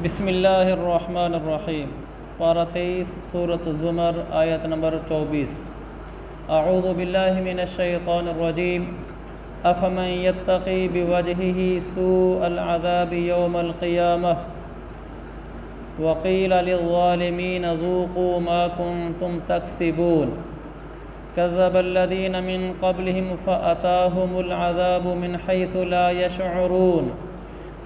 بسم اللہ الرحمن الرحیم۔ پارہ 23 سورۃ الزمر آیت نمبر 24۔ اعوذ باللہ من الشیطان الرجیم۔ افمن یتقی بوجہہ سوء العذاب یوم القیامہ وقیل للظالمین ذوقوا ما کنتم تکسبون کذب الذین من قبلہم فأتاہم العذاب من حیث لا یشعرون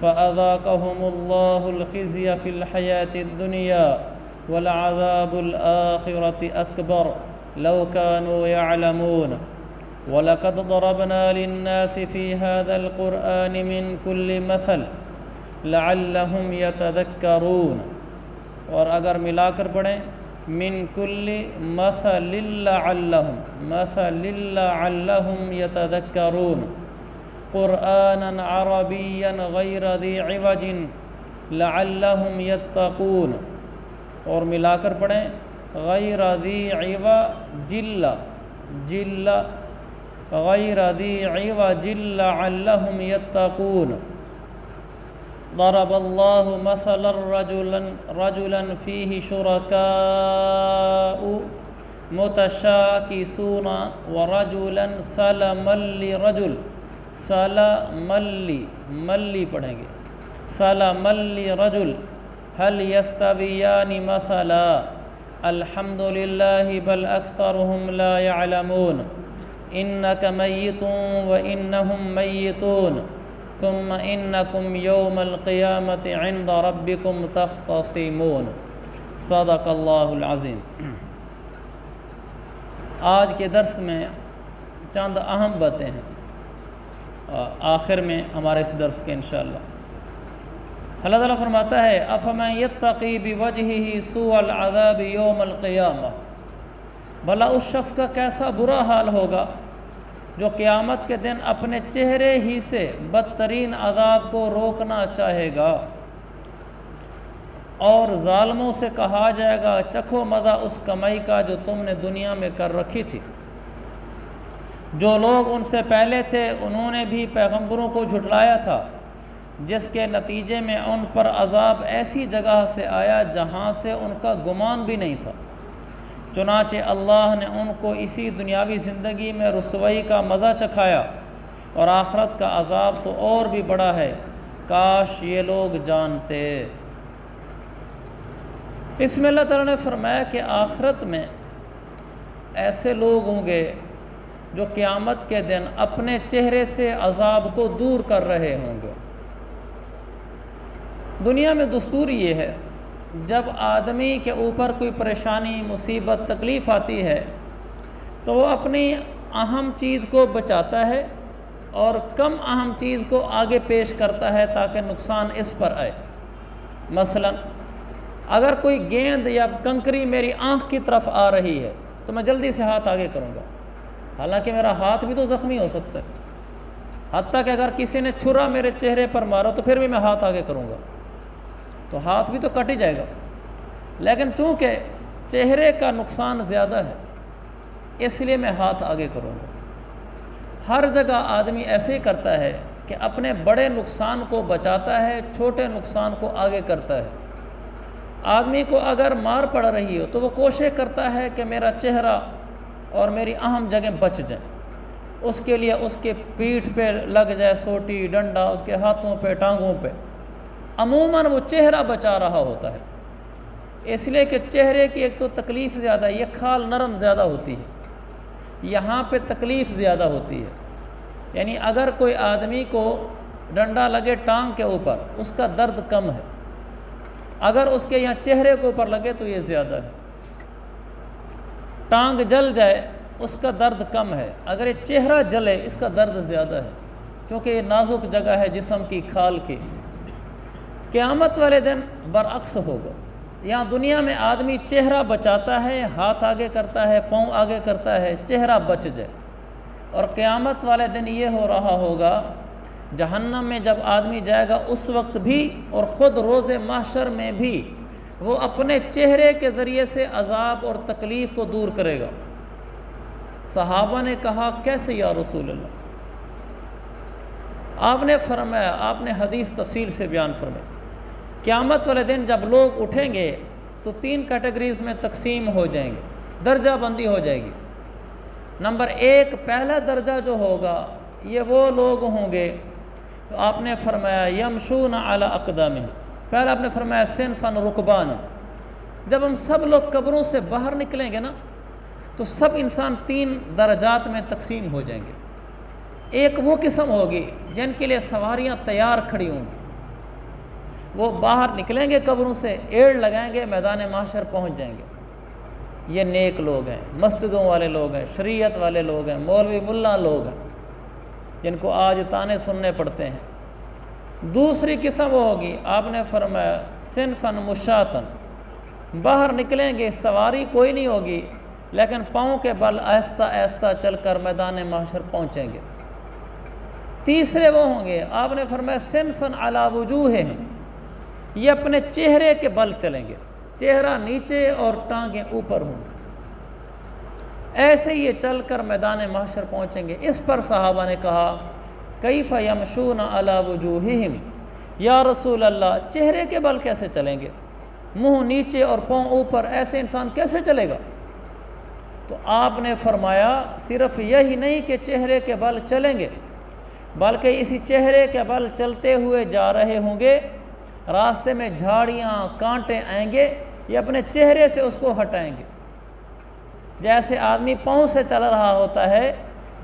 فأذاقهم الله الخزي في الحياة الدنيا والعذاب الآخرة أكبر لو كانوا يعلمون ولقد ضربنا للناس في هذا القرآن من كل مثل لعلهم يتذكرون، اور اگر ملا کر پڑھیں من كل مثل لعلهم يتذكرون قرآنا عربيا غير ذي عوج لعلهم يتقون، اور ملا کر پڑھیں غیر ذی عوج غیر ذی عوج لعلهم يتقون۔ ضرب الله مثلا رجلا فيه شركاء متشاكسون ورجلا سلما لرجل ملی پڑھیں گے سلما لرجل هل يستويان مثلا الحمد لله بل أكثرهم لا يعلمون إنك ميت وإنهم ميتون ثم إنكم يوم القيامة عند ربكم تختصمون۔ صدق اللہ العظیم۔ آج کے درس میں چند اہم باتیں ہیں، آخر میں ہمارے اس درس کے انشاءاللہ۔ اللہ تعالیٰ فرماتا ہے افمن یتقی بوجہہ سوء العذاب یوم القیامہ، بھلا اس شخص کا کیسا برا حال ہوگا جو قیامت کے دن اپنے چہرے ہی سے بدترین عذاب کو روکنا چاہے گا، اور ظالموں سے کہا جائے گا چکھو مزہ اس کمائی کا جو تم نے دنیا میں کر رکھی تھی۔ جو لوگ ان سے پہلے تھے انہوں نے بھی پیغمبروں کو جھٹلایا تھا، جس کے نتیجے میں ان پر عذاب ایسی جگہ سے آیا جہاں سے ان کا گمان بھی نہیں تھا۔ چنانچہ اللہ نے ان کو اسی دنیاوی زندگی میں رسوائی کا مزہ چکھایا، اور آخرت کا عذاب تو اور بھی بڑا ہے، کاش یہ لوگ جانتے۔ اس میں اللہ تعالیٰ نے فرمایا کہ آخرت میں ایسے لوگ ہوں گے جو قیامت کے دن اپنے چہرے سے عذاب کو دور کر رہے ہوں گے۔ دنیا میں دستور یہ ہے، جب آدمی کے اوپر کوئی پریشانی، مصیبت، تکلیف آتی ہے تو وہ اپنی اہم چیز کو بچاتا ہے اور کم اہم چیز کو آگے پیش کرتا ہے تاکہ نقصان اس پر آئے۔ مثلا اگر کوئی گیند یا کنکری میری آنکھ کی طرف آ رہی ہے تو میں جلدی سے ہاتھ آگے کروں گا، حالانکہ میرا ہاتھ بھی تو زخمی ہو سکتا ہے، حتیٰ کہ اگر کسی نے چھرا میرے چہرے پر مارا تو پھر بھی میں ہاتھ آگے کروں گا، تو ہاتھ بھی تو کٹ ہی جائے گا۔ لیکن چونکہ چہرے کا نقصان زیادہ ہے اس لیے میں ہاتھ آگے کروں گا۔ ہر جگہ آدمی ایسے ہی کرتا ہے کہ اپنے بڑے نقصان کو بچاتا ہے، چھوٹے نقصان کو آگے کرتا ہے۔ آدمی کو اگر مار پڑ رہی ہو تو وہ کوشش کرتا ہے کہ میرا چہرہ اور میری اہم جگہ بچ جائیں، اس کے لیے اس کے پیٹھ پہ لگ جائے سوٹی، ڈنڈا، اس کے ہاتھوں پہ، ٹانگوں پہ، عموماً وہ چہرہ بچا رہا ہوتا ہے، اس لیے کہ چہرے کی ایک تو تکلیف زیادہ ہے، یہ کھال نرم زیادہ ہوتی ہے، یہاں پہ تکلیف زیادہ ہوتی ہے، یعنی اگر کوئی آدمی کو ڈنڈا لگے ٹانگ کے اوپر اس کا درد کم ہے، اگر اس کے یہاں چہرے کے اوپر لگے تو یہ زیادہ ہے۔ ٹانگ جل جائے اس کا درد کم ہے، اگر یہ چہرہ جلے اس کا درد زیادہ ہے، کیونکہ یہ نازک جگہ ہے جسم کی، کھال کی۔ قیامت والے دن برعکس ہوگا، یہاں دنیا میں آدمی چہرہ بچاتا ہے، ہاتھ آگے کرتا ہے، پاؤں آگے کرتا ہے، چہرہ بچ جائے، اور قیامت والے دن یہ ہو رہا ہوگا جہنم میں جب آدمی جائے گا اس وقت بھی، اور خود روز محشر میں بھی وہ اپنے چہرے کے ذریعے سے عذاب اور تکلیف کو دور کرے گا۔ صحابہ نے کہا کیسے یا رسول اللہ؟ آپ نے فرمایا، آپ نے حدیث تفصیل سے بیان فرمائی قیامت والے دن جب لوگ اٹھیں گے تو 3 کیٹیگریز میں تقسیم ہو جائیں گے، درجہ بندی ہو جائے گی۔ نمبر 1 پہلا درجہ جو ہوگا یہ وہ لوگ ہوں گے، تو آپ نے فرمایا یمشون علی اقدامہم، پہلا آپ نے فرمایا صنفاً رکبان۔ جب ہم سب لوگ قبروں سے باہر نکلیں گے نا تو سب انسان 3 درجات میں تقسیم ہو جائیں گے۔ ایک وہ قسم ہوگی جن کے لیے سواریاں تیار کھڑی ہوں گی، وہ باہر نکلیں گے قبروں سے، ایڑ لگائیں گے، میدان محشر پہنچ جائیں گے۔ یہ نیک لوگ ہیں، مسجدوں والے لوگ ہیں، شریعت والے لوگ ہیں، مولوی ملا لوگ ہیں جن کو آج تانے سننے پڑتے ہیں۔ دوسری قسم وہ ہوگی، آپ نے فرمایا صنفاً مشاطن، باہر نکلیں گے، سواری کوئی نہیں ہوگی، لیکن پاؤں کے بل آہستہ آہستہ چل کر میدان محشر پہنچیں گے۔ تیسرے وہ ہوں گے، آپ نے فرمایا صنفاً علی وجوہہم، یہ اپنے چہرے کے بل چلیں گے، چہرہ نیچے اور ٹانگیں اوپر ہوں گی، ایسے یہ چل کر میدان محشر پہنچیں گے۔ اس پر صحابہ نے کہا کیف یمشون علی وجوہہم، یا رسول اللہ چہرے کے بل کیسے چلیں گے، منہ نیچے اور پاؤں اوپر، ایسے انسان کیسے چلے گا؟ تو آپ نے فرمایا صرف یہی نہیں کہ چہرے کے بل چلیں گے، بلکہ اسی چہرے کے بل چلتے ہوئے جا رہے ہوں گے، راستے میں جھاڑیاں کانٹے آئیں گے، یہ اپنے چہرے سے اس کو ہٹائیں گے۔ جیسے آدمی پاؤں سے چل رہا ہوتا ہے،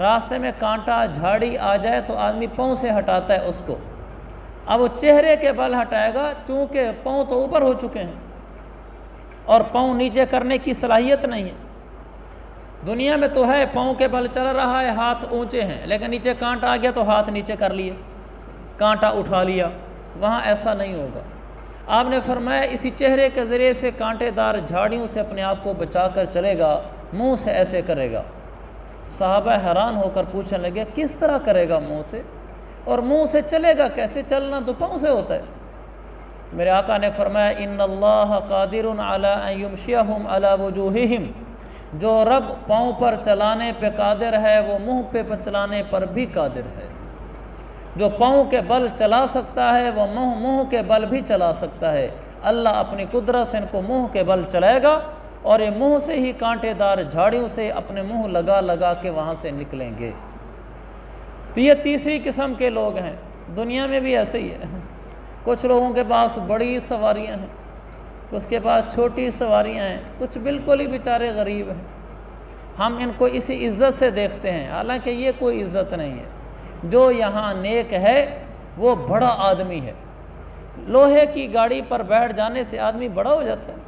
راستے میں کانٹا جھاڑی آ جائے تو آدمی پاؤں سے ہٹاتا ہے اس کو، اب وہ چہرے کے بل ہٹائے گا، چونکہ پاؤں تو اوپر ہو چکے ہیں اور پاؤں نیچے کرنے کی صلاحیت نہیں ہے۔ دنیا میں تو ہے پاؤں کے بل چل رہا ہے، ہاتھ اونچے ہیں، لیکن نیچے کانٹا آ گیا تو ہاتھ نیچے کر لیے، کانٹا اٹھا لیا، وہاں ایسا نہیں ہوگا۔ آپ نے فرمایا اسی چہرے کے ذریعے سے کانٹے دار جھاڑیوں سے اپنے آپ کو بچا کر چلے گا، منہ سے ایسے کرے گا۔ صحابہ حیران ہو کر پوچھنے لگے کس طرح کرے گا منہ سے، اور منہ سے چلے گا کیسے؟ چلنا تو پاؤں سے ہوتا ہے۔ میرے آقا نے فرمایا ان اللہ قادر علی ان یمشیہم علی وجوہہم، جو رب پاؤں پر چلانے پہ قادر ہے وہ منہ پہ چلانے پر بھی قادر ہے۔ جو پاؤں کے بل چلا سکتا ہے وہ منہ کے بل بھی چلا سکتا ہے۔ اللہ اپنی قدرت سے ان کو منہ کے بل چلائے گا، اور یہ منہ سے ہی کانٹے دار جھاڑیوں سے اپنے منہ لگا لگا کے وہاں سے نکلیں گے۔ تو یہ تیسری قسم کے لوگ ہیں۔ دنیا میں بھی ایسے ہی ہے، کچھ لوگوں کے پاس بڑی سواریاں ہیں، اس کے پاس چھوٹی سواریاں ہیں، کچھ بالکل ہی بیچارے غریب ہیں۔ ہم ان کو اسی عزت سے دیکھتے ہیں، حالانکہ یہ کوئی عزت نہیں ہے۔ جو یہاں نیک ہے وہ بڑا آدمی ہے۔ لوہے کی گاڑی پر بیٹھ جانے سے آدمی بڑا ہو جاتا ہے۔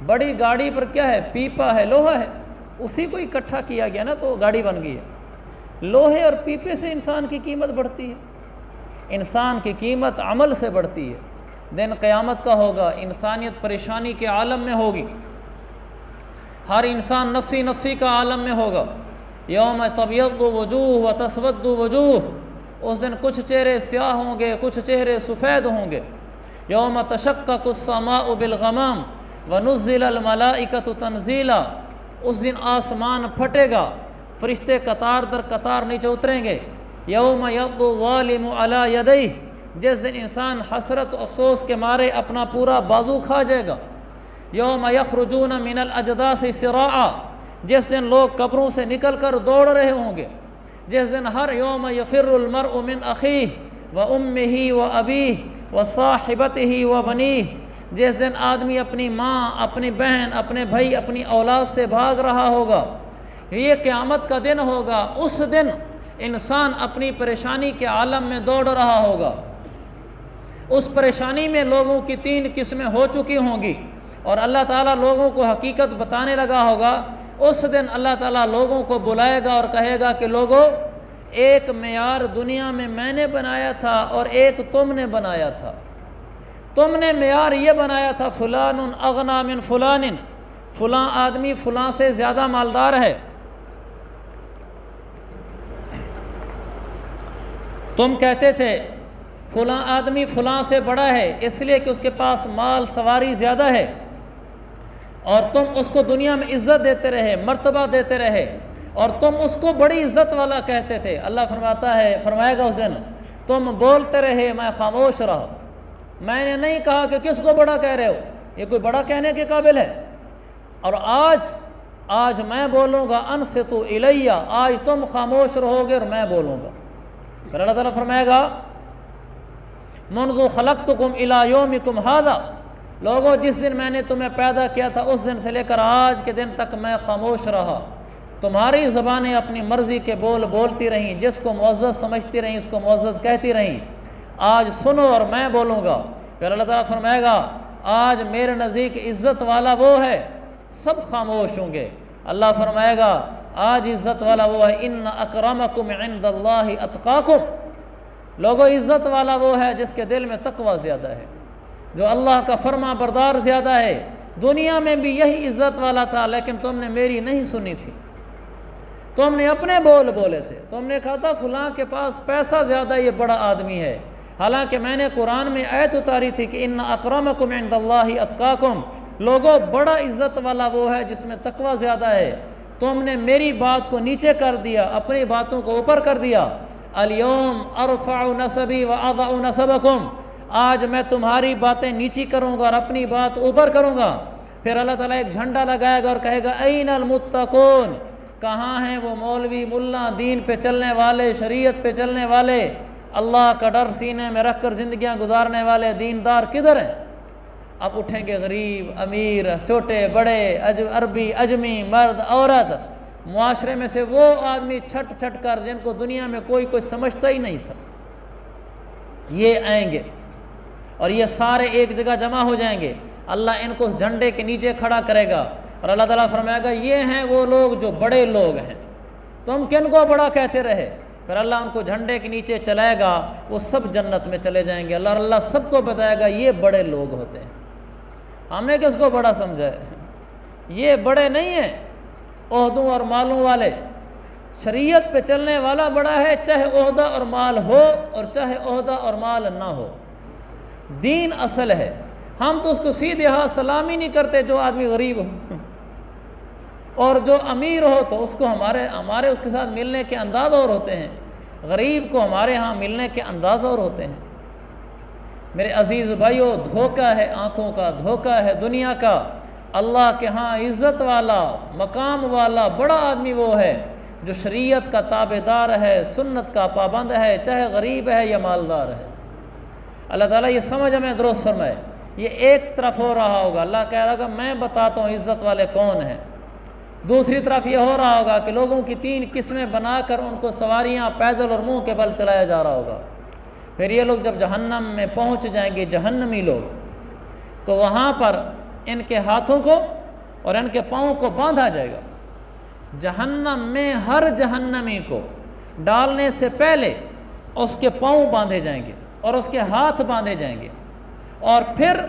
بڑی گاڑی پر کیا ہے؟ پیپا ہے، لوہا ہے، اسی کو اکٹھا کیا گیا نا تو گاڑی بن گئی ہے۔ لوہے اور پیپے سے انسان کی قیمت بڑھتی ہے، انسان کی قیمت عمل سے بڑھتی ہے۔ دن قیامت کا ہوگا، انسانیت پریشانی کے عالم میں ہوگی، ہر انسان نفسی نفسی کا عالم میں ہوگا۔ یوم تبیض وجوہ و تسود وجوہ، اس دن کچھ چہرے سیاہ ہوں گے، کچھ چہرے سفید ہوں گے۔ یوم تشقق السماء بالغمام ونزل الملائکۃ تنزیلا، اس دن آسمان پھٹے گا، فرشتے قطار در قطار نیچے اتریں گے۔ یوم یض الظالم علی یدیہ، جس دن انسان حسرت و افسوس کے مارے اپنا پورا بازو کھا جائے گا۔ یوم یخرجون من الاجداث سراعا، جس دن لوگ قبروں سے نکل کر دوڑ رہے ہوں گے۔ جس دن ہر یوم یفر المرء من اخیہ و امہ و ابیہ و صاحبتہ و بنیہ، جس دن آدمی اپنی ماں، اپنی بہن، اپنے بھائی، اپنی اولاد سے بھاگ رہا ہوگا۔ یہ قیامت کا دن ہوگا، اس دن انسان اپنی پریشانی کے عالم میں دوڑ رہا ہوگا۔ اس پریشانی میں لوگوں کی 3 قسمیں ہو چکی ہوں گی، اور اللہ تعالیٰ لوگوں کو حقیقت بتانے لگا ہوگا۔ اس دن اللہ تعالیٰ لوگوں کو بلائے گا اور کہے گا کہ لوگوں، ایک معیار دنیا میں میں نے بنایا تھا اور ایک تم نے بنایا تھا۔ تم نے معیار یہ بنایا تھا فلان اغنی من فلان، فلاں آدمی فلاں سے زیادہ مالدار ہے۔ تم کہتے تھے فلاں آدمی فلاں سے بڑا ہے اس لیے کہ اس کے پاس مال سواری زیادہ ہے، اور تم اس کو دنیا میں عزت دیتے رہے، مرتبہ دیتے رہے، اور تم اس کو بڑی عزت والا کہتے تھے۔ اللہ فرماتا ہے، فرمائے گا اس دن تم بولتے رہے میں خاموش رہا، میں نے نہیں کہا کہ کس کو بڑا کہہ رہے ہو، یہ کوئی بڑا کہنے کے قابل ہے؟ اور آج میں بولوں گا انصتوا الیہ، آج تم خاموش رہو گے اور میں بولوں گا۔ پھر اللہ تعالیٰ فرمائے گا منذ خلقتکم الی یومکم ھذا، لوگوں جس دن میں نے تمہیں پیدا کیا تھا اس دن سے لے کر آج کے دن تک میں خاموش رہا، تمہاری زبانیں اپنی مرضی کے بول بولتی رہیں، جس کو معزز سمجھتی رہیں اس کو معزز کہتی رہیں، آج سنو اور میں بولوں گا۔ پھر اللہ تعالیٰ فرمائے گا آج میرے نزدیک عزت والا وہ ہے، سب خاموش ہوں گے۔ اللہ فرمائے گا آج عزت والا وہ ہے، ان اکرمکم عند اللہ اتقاکم، لوگوں عزت والا وہ ہے جس کے دل میں تقوی زیادہ ہے، جو اللہ کا فرما بردار زیادہ ہے۔ دنیا میں بھی یہی عزت والا تھا، لیکن تم نے میری نہیں سنی تھی، تم نے اپنے بول بولے تھے، تم نے کہا تھا فلاں کے پاس پیسہ زیادہ، یہ بڑا آدمی ہے، حالانکہ میں نے قرآن میں آیت اتاری تھی کہ ان اکرمکم عند اللہ اتقاکم، لوگوں بڑا عزت والا وہ ہے جس میں تقوی زیادہ ہے۔ تم نے میری بات کو نیچے کر دیا، اپنی باتوں کو اوپر کر دیا۔ الیوم ارفع نسبی واضع نسبکم، آج میں تمہاری باتیں نیچی کروں گا اور اپنی بات اوپر کروں گا۔ پھر اللہ تعالیٰ ایک جھنڈا لگائے گا اور کہے گا این المتقون، کہاں ہیں وہ مولوی ملا دین پہ چلنے والے، شریعت پہ چلنے والے، اللہ کا ڈر سینے میں رکھ کر زندگیاں گزارنے والے دیندار کدھر ہیں؟ اب اٹھیں گے غریب امیر، چھوٹے بڑے، عربی اجمی، مرد عورت، معاشرے میں سے وہ آدمی چھٹ چھٹ کر جن کو دنیا میں کوئی سمجھتا ہی نہیں تھا، یہ آئیں گے اور یہ سارے ایک جگہ جمع ہو جائیں گے۔ اللہ ان کو اس جھنڈے کے نیچے کھڑا کرے گا اور اللہ تعالیٰ فرمائے گا یہ ہیں وہ لوگ جو بڑے لوگ ہیں، تم کن کو بڑا کہتے رہے؟ پھر اللہ ان کو جھنڈے کے نیچے چلائے گا، وہ سب جنت میں چلے جائیں گے۔ اللہ سب کو بتائے گا یہ بڑے لوگ ہوتے ہیں، ہم نے کس کو بڑا سمجھا ہے؟ یہ بڑے نہیں ہیں عہدوں اور مالوں والے، شریعت پہ چلنے والا بڑا ہے، چاہے عہدہ اور مال ہو اور چاہے عہدہ اور مال نہ ہو، دین اصل ہے۔ ہم تو اس کو سیدھے ہاتھ سلامی نہیں کرتے جو آدمی غریب ہو، اور جو امیر ہو تو اس کو ہمارے اس کے ساتھ ملنے کے انداز اور ہوتے ہیں، غریب کو ہمارے ہاں ملنے کے انداز اور ہوتے ہیں۔ میرے عزیز بھائیو، دھوکہ ہے آنکھوں کا، دھوکہ ہے دنیا کا۔ اللہ کے ہاں عزت والا، مقام والا، بڑا آدمی وہ ہے جو شریعت کا تابع دار ہے، سنت کا پابند ہے، چاہے غریب ہے یا مالدار ہے۔ اللہ تعالیٰ یہ سمجھ ہمیں درست فرمائے۔ یہ ایک طرف ہو رہا ہوگا، اللہ کہہ رہا ہوگا میں بتاتا ہوں عزت والے کون ہیں۔ دوسری طرف یہ ہو رہا ہوگا کہ لوگوں کی 3 قسمیں بنا کر ان کو سواریاں پیدل اور منہ کے بل چلایا جا رہا ہوگا۔ پھر یہ لوگ جب جہنم میں پہنچ جائیں گے، جہنمی لوگ، تو وہاں پر ان کے ہاتھوں کو اور ان کے پاؤں کو باندھا جائے گا۔ جہنم میں ہر جہنمی کو ڈالنے سے پہلے اس کے پاؤں باندھے جائیں گے اور اس کے ہاتھ باندھے جائیں گے، اور پھر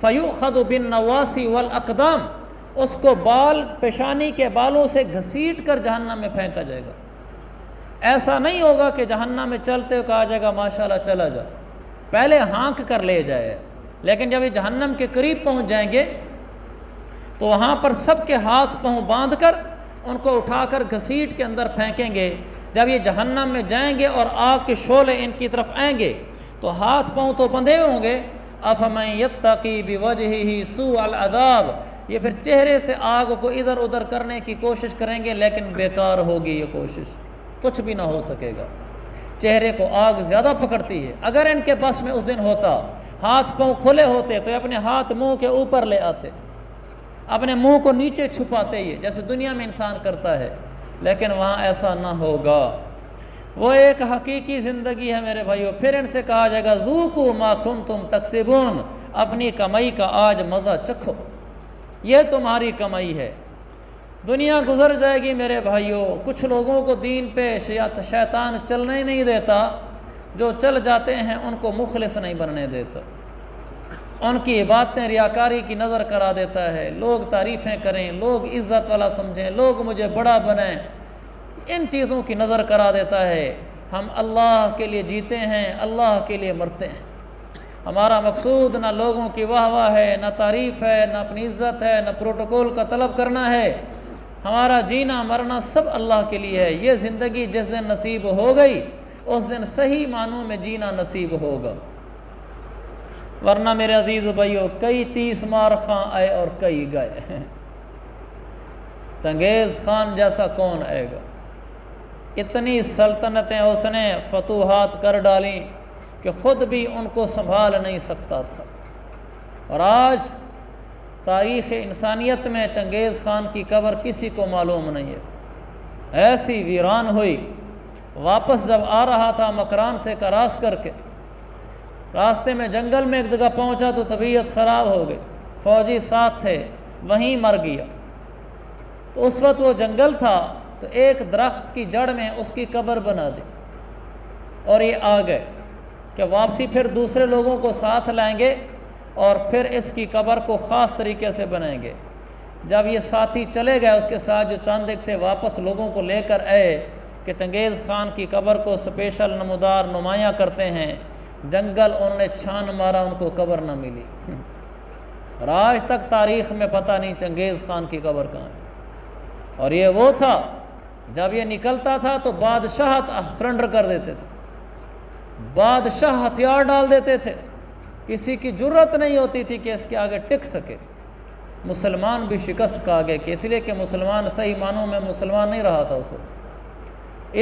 فَيُؤْخَذُ بِالنَّوَاصِي وَالْأَقْدَامِ، اس کو پیشانی کے بالوں سے گھسیٹ کر جہنم میں پھینکا جائے گا۔ ایسا نہیں ہوگا کہ جہنم میں چلتے ہوئے کہا جائے گا ماشاءاللہ چلا جا، پہلے ہانک کر لے جائے، لیکن جب یہ جہنم کے قریب پہنچ جائیں گے تو وہاں پر سب کے ہاتھ پاؤں باندھ کر ان کو اٹھا کر گھسیٹ کے اندر پھینکیں گے۔ جب یہ جہنم میں جائیں گے اور آگ کے شعلے ان کی طرف آئیں گے تو ہاتھ پاؤں تو بندھے ہوں گے، أَفَمَن يَتَّقِي بِوَجْهِهِ سُوءَ الْعَذَابِ، یہ پھر چہرے سے آگ کو ادھر ادھر کرنے کی کوشش کریں گے، لیکن بیکار ہوگی یہ کوشش، کچھ بھی نہ ہو سکے گا۔ چہرے کو آگ زیادہ پکڑتی ہے۔ اگر ان کے بس میں اس دن ہوتا، ہاتھ پاؤں کھلے ہوتے تو اپنے ہاتھ منہ کے اوپر لے آتے، اپنے منہ کو نیچے چھپاتے ہی جیسے دنیا میں انسان کرتا ہے، لیکن وہاں ایسا نہ ہوگا۔ وہ ایک حقیقی زندگی ہے میرے بھائیو۔ پھر ان سے کہا جائے گا ذوقوا ما کنتم تکسبون، اپنی کمائی کا آج مزہ چکھو، یہ تمہاری کمائی ہے۔ دنیا گزر جائے گی میرے بھائیو، کچھ لوگوں کو دین پہ شیطان چلنے ہی نہیں دیتا، جو چل جاتے ہیں ان کو مخلص نہیں بننے دیتا، ان کی عبادتیں ریاکاری کی نظر کرا دیتا ہے، لوگ تعریفیں کریں، لوگ عزت والا سمجھیں، لوگ مجھے بڑا بنائیں، ان چیزوں کی نظر کرا دیتا ہے۔ ہم اللہ کے لیے جیتے ہیں، اللہ کے لیے مرتے ہیں۔ ہمارا مقصود نہ لوگوں کی واہ واہ ہے، نہ تعریف ہے، نہ اپنی عزت ہے، نہ پروٹوکول کا طلب کرنا ہے۔ ہمارا جینا مرنا سب اللہ کے لیے ہے۔ یہ زندگی جس دن نصیب ہو گئی اس دن صحیح معنوں میں جینا نصیب ہوگا۔ ورنہ میرے عزیز بھائیو کئی 30 مار خاں آئے اور کئی گئے، چنگیز خان جیسا کون آئے گا؟ اتنی سلطنتیں اس نے فتوحات کر ڈالیں کہ خود بھی ان کو سنبھال نہیں سکتا تھا، اور آج تاریخ انسانیت میں چنگیز خان کی قبر کسی کو معلوم نہیں ہے، ایسی ویران ہوئی۔ واپس جب آ رہا تھا مکران سے کراس کر کے، راستے میں جنگل میں ایک جگہ پہنچا تو طبیعت خراب ہو گئی، فوجی ساتھ تھے، وہیں مر گیا۔ تو اس وقت وہ جنگل تھا تو ایک درخت کی جڑ میں اس کی قبر بنا دی، اور یہ آ گئے کہ واپسی پھر دوسرے لوگوں کو ساتھ لائیں گے اور پھر اس کی قبر کو خاص طریقے سے بنائیں گے۔ جب یہ ساتھی چلے گئے اس کے ساتھ جو چند ایک تھے، واپس لوگوں کو لے کر آئے کہ چنگیز خان کی قبر کو اسپیشل نمودار نمایاں کرتے ہیں، جنگل انہوں نے چھان مارا، ان کو قبر نہ ملی، اور آج تک تاریخ میں پتہ نہیں چنگیز خان کی قبر کہاں ہے۔ اور یہ وہ تھا جب یہ نکلتا تھا تو بادشاہ سرنڈر کر دیتے تھے، بادشاہ ہتھیار ڈال دیتے تھے، کسی کی جرت نہیں ہوتی تھی کہ اس کے آگے ٹک سکے۔ مسلمان بھی شکست کھا گئے، کہ اس لیے کہ مسلمان صحیح معنوں میں مسلمان نہیں رہا تھا، اسے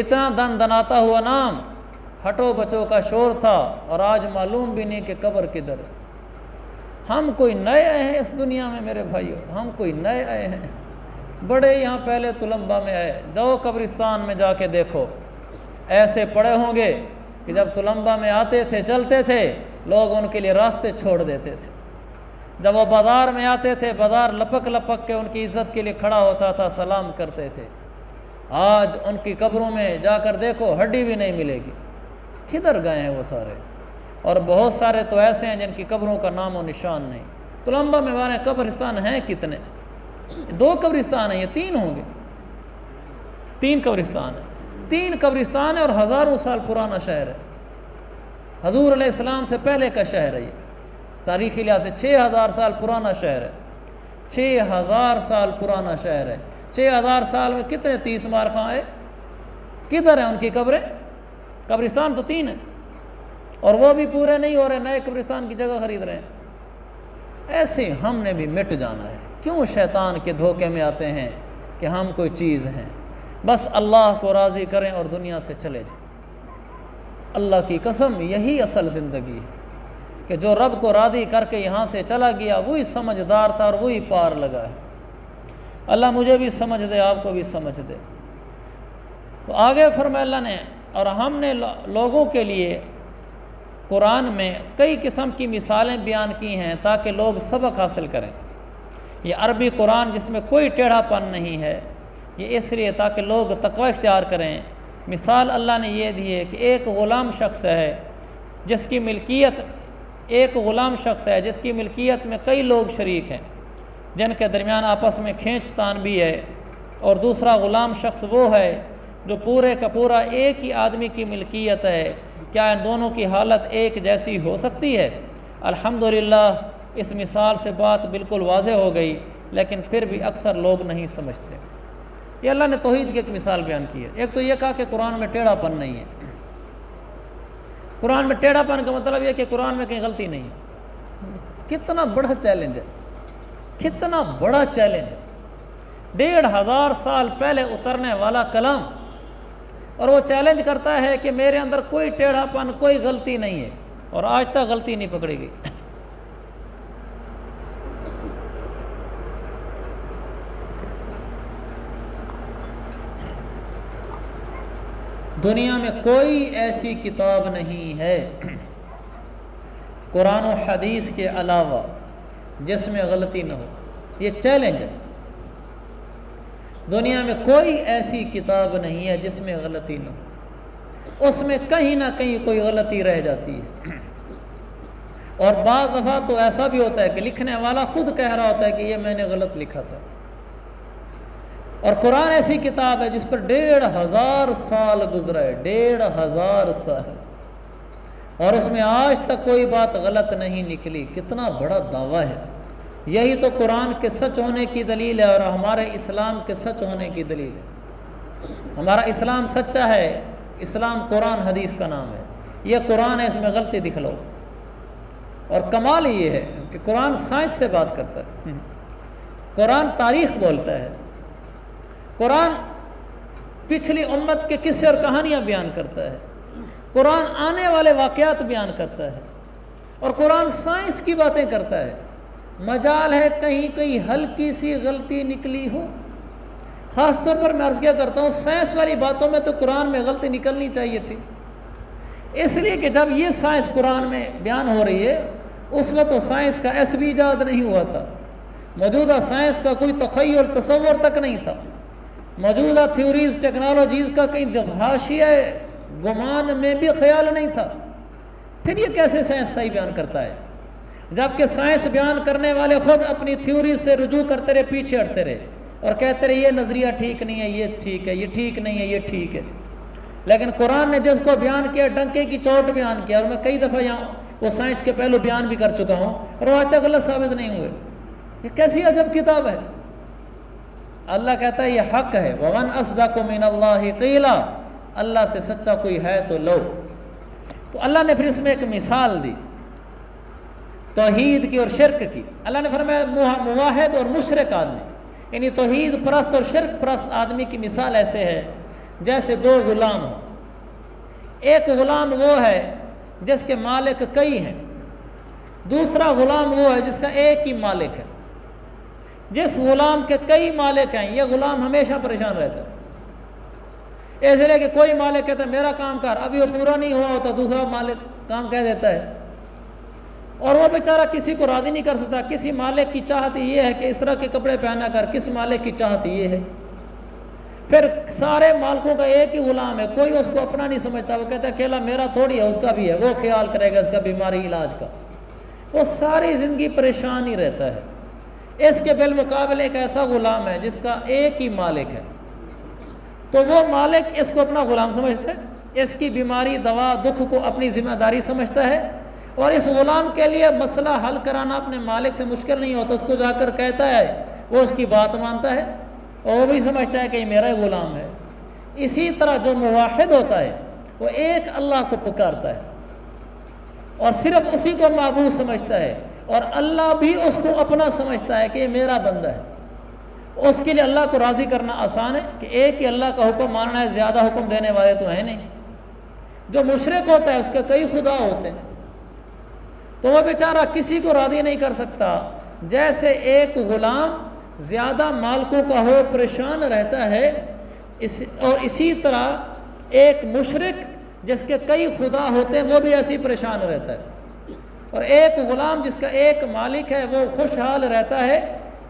اتنا دن دناتا ہوا نام، ہٹو بچوں کا شور تھا، اور آج معلوم بھی نہیں کہ قبر کدھر ہے۔ ہم کوئی نئے آئے ہیں اس دنیا میں میرے بھائیوں، ہم کوئی نئے آئے ہیں، بڑے یہاں پہلے تلمبا میں آئے، جاؤ قبرستان میں جا کے دیکھو، ایسے پڑے ہوں گے کہ جب تلمبا میں آتے تھے چلتے تھے لوگ ان کے لیے راستے چھوڑ دیتے تھے، جب وہ بازار میں آتے تھے بازار لپک لپک کے ان کی عزت کے لیے کھڑا ہوتا تھا، سلام کرتے تھے۔ آج ان کی قبروں میں جا کر دیکھو ہڈی بھی نہیں ملے گی، کدھر گئے ہیں وہ سارے؟ اور بہت سارے تو ایسے ہیں جن کی قبروں کا نام و نشان نہیں۔ تلمبا میں ہمارے قبرستان ہیں کتنے؟ 2 قبرستان ہیں، یہ 3 ہوں گے، 3 قبرستان ہیں، 3 قبرستان ہیں، اور ہزاروں سال پرانا شہر ہے، حضور علیہ السلام سے پہلے کا شہر ہے، یہ تاریخی لحاظ سے 6000 سال پرانا شہر ہے، 6000 سال پرانا شہر ہے۔ 6000 سال میں کتنے 30 مار خاں آئے؟ کدھر ہیں ان کی قبریں؟ قبرستان تو 3 ہیں، اور وہ بھی پورے نہیں ہو رہے، نئے قبرستان کی جگہ خرید رہے ہیں۔ ایسے ہم نے بھی مٹ جانا ہے، کیوں شیطان کے دھوکے میں آتے ہیں کہ ہم کوئی چیز ہیں؟ بس اللہ کو راضی کریں اور دنیا سے چلے جائیں۔ اللہ کی قسم یہی اصل زندگی ہے، کہ جو رب کو راضی کر کے یہاں سے چلا گیا وہی سمجھدار تھا اور وہی پار لگا ہے۔ اللہ مجھے بھی سمجھ دے، آپ کو بھی سمجھ دے۔ تو آگے فرمایا اللہ نے، اور ہم نے لوگوں کے لیے قرآن میں کئی قسم کی مثالیں بیان کی ہیں تاکہ لوگ سبق حاصل کریں۔ یہ عربی قرآن جس میں کوئی ٹیڑھا پن نہیں ہے، یہ اس لیے تاکہ لوگ تقوی اختیار کریں۔ مثال اللہ نے یہ دی ہے کہ ایک غلام شخص ہے جس کی ملکیت، ایک غلام شخص ہے جس کی ملکیت میں کئی لوگ شریک ہیں، جن کے درمیان آپس میں کھینچ تان بھی ہے، اور دوسرا غلام شخص وہ ہے جو پورے کا پورا ایک ہی آدمی کی ملکیت ہے۔ کیا ان دونوں کی حالت ایک جیسی ہو سکتی ہے؟ الحمدللہ اس مثال سے بات بالکل واضح ہو گئی، لیکن پھر بھی اکثر لوگ نہیں سمجھتے۔ یہ اللہ نے توحید کی ایک مثال بیان کی ہے۔ ایک تو یہ کہا کہ قرآن میں ٹیڑھا پن نہیں ہے۔ قرآن میں ٹیڑھا پن کا مطلب یہ کہ قرآن میں کہیں غلطی نہیں ہے۔ کتنا بڑا چیلنج ہے، کتنا بڑا چیلنج ہے، 1500 سال پہلے اترنے والا کلام، اور وہ چیلنج کرتا ہے کہ میرے اندر کوئی ٹیڑھا پن، کوئی غلطی نہیں ہے، اور آج تک غلطی نہیں پکڑی گئی۔ دنیا میں کوئی ایسی کتاب نہیں ہے قرآن و حدیث کے علاوہ جس میں غلطی نہ ہو، یہ چیلنج ہے۔ دنیا میں کوئی ایسی کتاب نہیں ہے جس میں غلطی نہ ہو، اس میں کہیں نہ کہیں کوئی غلطی رہ جاتی ہے، اور بعض دفعہ تو ایسا بھی ہوتا ہے کہ لکھنے والا خود کہہ رہا ہوتا ہے کہ یہ میں نے غلط لکھا تھا۔ اور قرآن ایسی کتاب ہے جس پر 1500 سال گزرے، 1500 سال، اور اس میں آج تک کوئی بات غلط نہیں نکلی۔ کتنا بڑا دعویٰ ہے! یہی تو قرآن کے سچ ہونے کی دلیل ہے، اور ہمارے اسلام کے سچ ہونے کی دلیل ہے۔ ہمارا اسلام سچا ہے، اسلام قرآن حدیث کا نام ہے۔ یہ قرآن ہے، اس میں غلطی دکھلاؤ، اور کمال یہ ہے کہ قرآن سائنس سے بات کرتا ہے، قرآن تاریخ بولتا ہے، قرآن پچھلی امت کے قصے اور کہانیاں بیان کرتا ہے، قرآن آنے والے واقعات بیان کرتا ہے، اور قرآن سائنس کی باتیں کرتا ہے۔ مجال ہے کہیں کہیں ہلکی سی غلطی نکلی ہو، خاص طور پر میں عرض کیا کرتا ہوں سائنس والی باتوں میں تو قرآن میں غلطی نکلنی چاہیے تھی، اس لیے کہ جب یہ سائنس قرآن میں بیان ہو رہی ہے اس میں تو سائنس کا بھی ایجاد نہیں ہوا تھا، موجودہ سائنس کا کوئی تخیل تصور تک نہیں تھا، موجودہ تھیوریز ٹیکنالوجیز کا کہیں حاشیہ گمان میں بھی خیال نہیں تھا، پھر یہ کیسے سائنس صحیح بیان کرتا ہے؟ جبکہ سائنس بیان کرنے والے خود اپنی تھیوری سے رجوع کرتے رہے، پیچھے ہٹتے رہے اور کہتے رہے یہ نظریہ ٹھیک نہیں ہے، یہ ٹھیک ہے، یہ ٹھیک نہیں ہے، یہ ٹھیک ہے، لیکن قرآن نے جس کو بیان کیا ڈنکے کی چوٹ بیان کیا، اور میں کئی دفعہ یہاں وہ سائنس کے پہلو بیان بھی کر چکا ہوں اور وہ آج تک غلط ثابت نہیں ہوئے۔ یہ کیسی عجب کتاب ہے! اللہ کہتا ہے یہ حق ہے، وَمَنْ أَصْدَقُ مِنَ اللَّهِ قِيلًا، اللہ سے سچا کوئی ہے تو لو۔ تو اللہ نے پھر اس میں ایک مثال دی توحید کی اور شرک کی۔ اللہ نے فرمایا موحد اور مشرک آدمی، یعنی توحید پرست اور شرک پرست آدمی کی مثال ایسے ہے جیسے دو غلام ہوں۔ ایک غلام وہ ہے جس کے مالک کئی ہیں، دوسرا غلام وہ ہے جس کا ایک ہی مالک ہے۔ جس غلام کے کئی مالک ہیں یہ غلام ہمیشہ پریشان رہتا ہے، اس لیے کہ کوئی مالک کہتا ہے میرا کام کر، ابھی وہ پورا نہیں ہوا ہوتا دوسرا مالک کام کہہ دیتا ہے، اور وہ بیچارہ کسی کو راضی نہیں کر سکتا۔ کسی مالک کی چاہت یہ ہے کہ اس طرح کے کپڑے پہنا کر، کس مالک کی چاہت یہ ہے۔ پھر سارے مالکوں کا ایک ہی غلام ہے، کوئی اس کو اپنا نہیں سمجھتا، وہ کہتا ہے اکیلا میرا تھوڑی ہے، اس کا بھی ہے، وہ خیال کرے گا اس کا بیماری علاج کا۔ وہ ساری زندگی پریشان ہی رہتا ہے۔ اس کے بالمقابل ایک ایسا غلام ہے جس کا ایک ہی مالک ہے، تو وہ مالک اس کو اپنا غلام سمجھتا ہے، اس کی بیماری دوا دکھ کو اپنی ذمہ داری سمجھتا ہے، اور اس غلام کے لیے مسئلہ حل کرانا اپنے مالک سے مشکل نہیں ہوتا، اس کو جا کر کہتا ہے، وہ اس کی بات مانتا ہے اور وہ بھی سمجھتا ہے کہ یہ میرا ہی غلام ہے۔ اسی طرح جو موحد ہوتا ہے وہ ایک اللہ کو پکارتا ہے اور صرف اسی کو معبود سمجھتا ہے، اور اللہ بھی اس کو اپنا سمجھتا ہے کہ یہ میرا بندہ ہے۔ اس کے لیے اللہ کو راضی کرنا آسان ہے کہ ایک ہی اللہ کا حکم ماننا ہے، زیادہ حکم دینے والے تو ہیں نہیں۔ جو مشرک ہوتا ہے اس کے کئی خدا ہوتے ہیں، تو وہ بیچارہ کسی کو راضی نہیں کر سکتا۔ جیسے ایک غلام زیادہ مالکوں کا ہو پریشان رہتا ہے، اور اسی طرح ایک مشرک جس کے کئی خدا ہوتے ہیں وہ بھی ایسی پریشان رہتا ہے، اور ایک غلام جس کا ایک مالک ہے وہ خوشحال رہتا ہے۔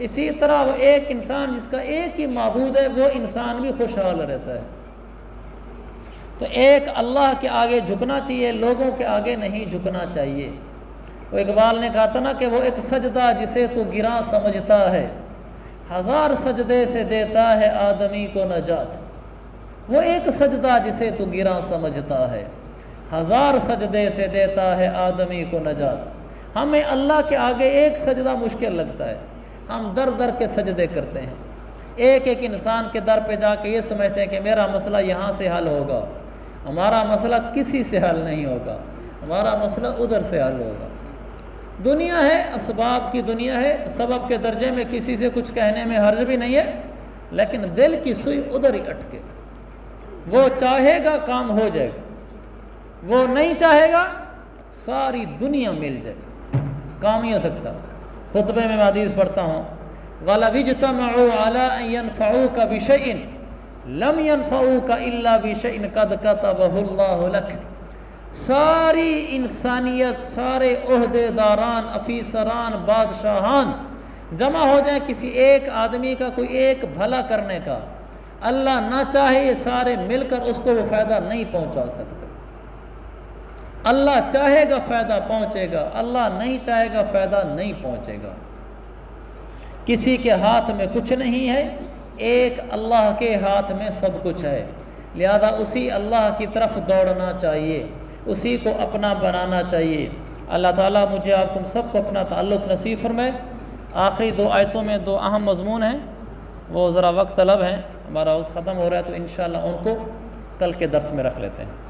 اسی طرح وہ ایک انسان جس کا ایک ہی معبود ہے وہ انسان بھی خوشحال رہتا ہے۔ تو ایک اللہ کے آگے جھکنا چاہیے، لوگوں کے آگے نہیں جھکنا چاہیے۔ وہ اقبال نے کہا تھا نا کہ وہ ایک سجدہ جسے تو گراں سمجھتا ہے، ہزار سجدے سے دیتا ہے آدمی کو نجات۔ وہ ایک سجدہ جسے تو گراں سمجھتا ہے، ہزار سجدے سے دیتا ہے آدمی کو نجات۔ ہمیں اللہ کے آگے ایک سجدہ مشکل لگتا ہے، ہم در در کے سجدے کرتے ہیں، ایک ایک انسان کے در پہ جا کے یہ سمجھتے ہیں کہ میرا مسئلہ یہاں سے حل ہوگا۔ ہمارا مسئلہ کسی سے حل نہیں ہوگا، ہمارا مسئلہ ادھر سے حل ہوگا۔ دنیا ہے، اسباب کی دنیا ہے، سبب کے درجے میں کسی سے کچھ کہنے میں حرج بھی نہیں ہے، لیکن دل کی سوئی ادھر ہی اٹکے۔ وہ چاہے گا کام ہو جائے گا، وہ نہیں چاہے گا ساری دنیا مل جائے گا، کام ہی ہو سکتا۔ خطبے میں حدیث پڑھتا ہوں، وَلَوِ اجْتَمَعُوا عَلَىٰ أَن يَنْفَعُوكَ بِشَيْءٍ لَمْ يَنْفَعُوكَ إِلَّا بِشَيْءٍ قَدْ كَتَبَهُ اللَّهُ لَكَ۔ ساری انسانیت، سارے عہدے داران، افیسران، بادشاہان جمع ہو جائیں کسی ایک آدمی کا کوئی ایک بھلا کرنے کا، اللہ نہ چاہے یہ سارے مل کر اس کو وہ فائدہ نہیں پہنچا سکتے۔ اللہ چاہے گا فائدہ پہنچے گا، اللہ نہیں چاہے گا فائدہ نہیں پہنچے گا۔ کسی کے ہاتھ میں کچھ نہیں ہے، ایک اللہ کے ہاتھ میں سب کچھ ہے، لہذا اسی اللہ کی طرف دوڑنا چاہیے، اسی کو اپنا بنانا چاہیے۔ اللہ تعالیٰ مجھے آپ تم سب کو اپنا تعلق نصیب فرمائے۔ آخری دو آیتوں میں دو اہم مضمون ہیں، وہ ذرا وقت طلب ہیں، ہمارا وقت ختم ہو رہا ہے، تو انشاءاللہ ان کو کل کے درس میں رکھ لیتے ہیں۔